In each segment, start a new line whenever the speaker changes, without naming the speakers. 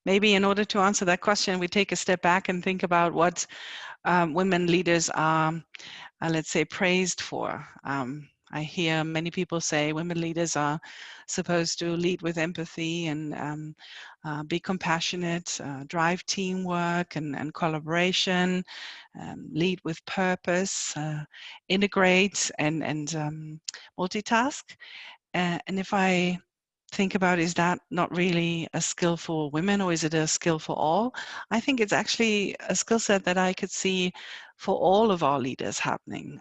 maybe in order to answer that question, we take a step back and think about what women leaders are, let's say, praised for. I hear many people say women leaders are supposed to lead with empathy and be compassionate, drive teamwork and collaboration, lead with purpose, integrate and multitask. And if I think about, is that not really a skill for women, or is it a skill for all? I think it's actually a skill set that I could see for all of our leaders happening.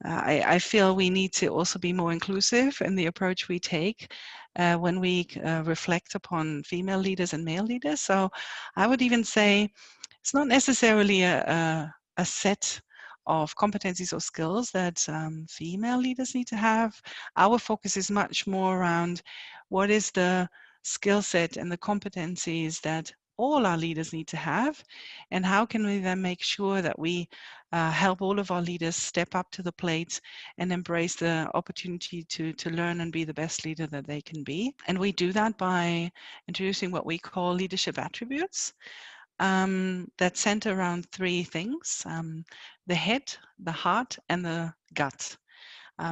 I feel we need to also be more inclusive in the approach we take when we reflect upon female leaders and male leaders. So I would even say it's not necessarily a set of competencies or skills that female leaders need to have. Our focus is much more around what is the skill set and the competencies that all our leaders need to have, and how can we then make sure that we help all of our leaders step up to the plate and embrace the opportunity to learn and be the best leader that they can be. And we do that by introducing what we call leadership attributes. That center around three things: the head, the heart, and the gut.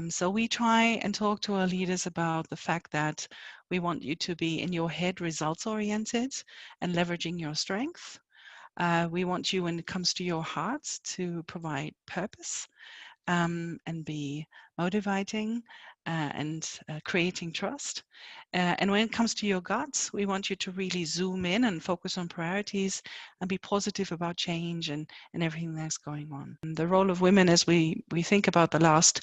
So we try and talk to our leaders about the fact that we want you to be in your head results oriented and leveraging your strength. We want you, when it comes to your hearts, to provide purpose and be motivating and creating trust. And when it comes to your guts, we want you to really zoom in and focus on priorities and be positive about change and everything that's going on. And the role of women, as we think about the last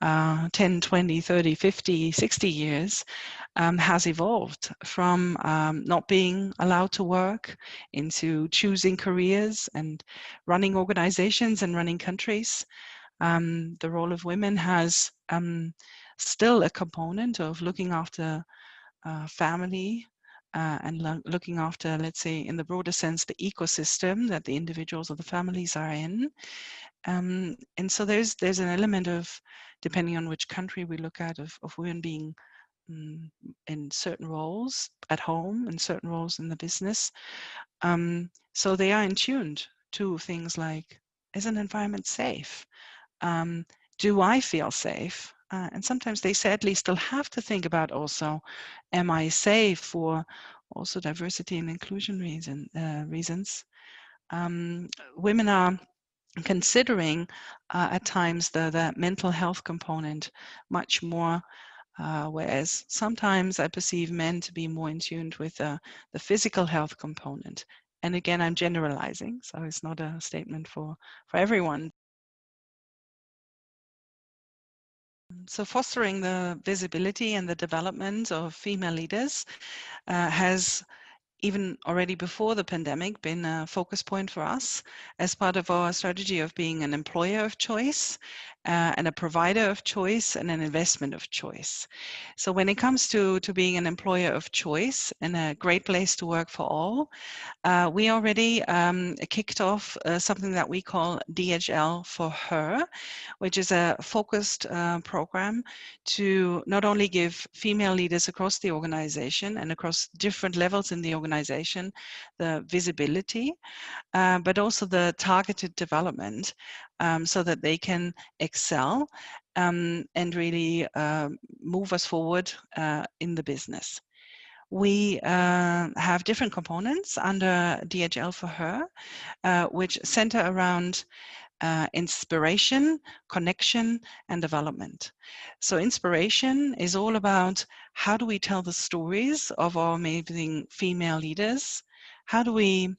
10, 20, 30, 50, 60 years, has evolved from not being allowed to work into choosing careers and running organizations and running countries. The role of women has still a component of looking after family and looking after, let's say, in the broader sense, the ecosystem that the individuals or the families are in. And so there's an element of, depending on which country we look at, of women being in certain roles at home and certain roles in the business. So they are in tuned to things like, is an environment safe? Do I feel safe? And sometimes they sadly still have to think about also, am I safe for also diversity and inclusion reasons? Women are considering at times the mental health component much more, whereas sometimes I perceive men to be more in tune with the physical health component. And again, I'm generalizing, so it's not a statement for everyone. So fostering the visibility and the development of female leaders has, even already before the pandemic, been a focus point for us as part of our strategy of being an employer of choice and a provider of choice and an investment of choice. So when it comes to being an employer of choice and a great place to work for all, we already kicked off something that we call DHL for Her, which is a focused program to not only give female leaders across the organization and across different levels in the organization the visibility, but also the targeted development so that they can excel and really move us forward in the business. We have different components under DHL for Her, which center around inspiration, connection, and development. So inspiration is all about, how do we tell the stories of our amazing female leaders? How do we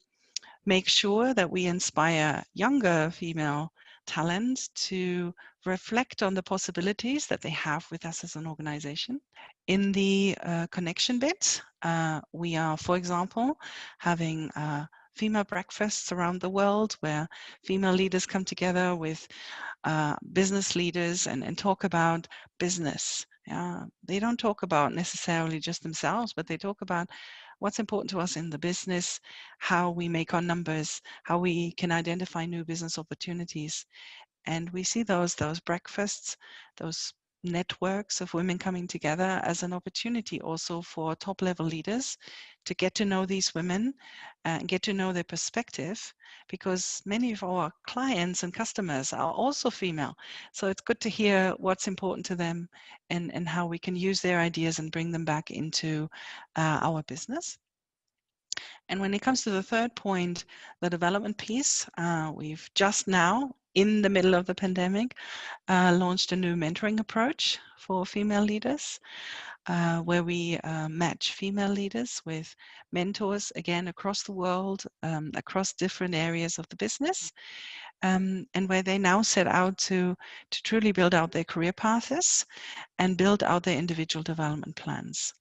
make sure that we inspire younger female talent to reflect on the possibilities that they have with us as an organization? In the connection bit, we are, for example, having female breakfasts around the world where female leaders come together with business leaders and talk about business. They don't talk about necessarily just themselves, but they talk about what's important to us in the business, how we make our numbers, how we can identify new business opportunities. And we see those breakfasts, those networks of women coming together as an opportunity also for top-level leaders to get to know these women and get to know their perspective, because many of our clients and customers are also female. So it's good to hear what's important to them and how we can use their ideas and bring them back into our business. And when it comes to the third point, the development piece, we've just now, in the middle of the pandemic, launched a new mentoring approach for female leaders, where we match female leaders with mentors, again, across the world, across different areas of the business, and where they now set out to truly build out their career paths and build out their individual development plans.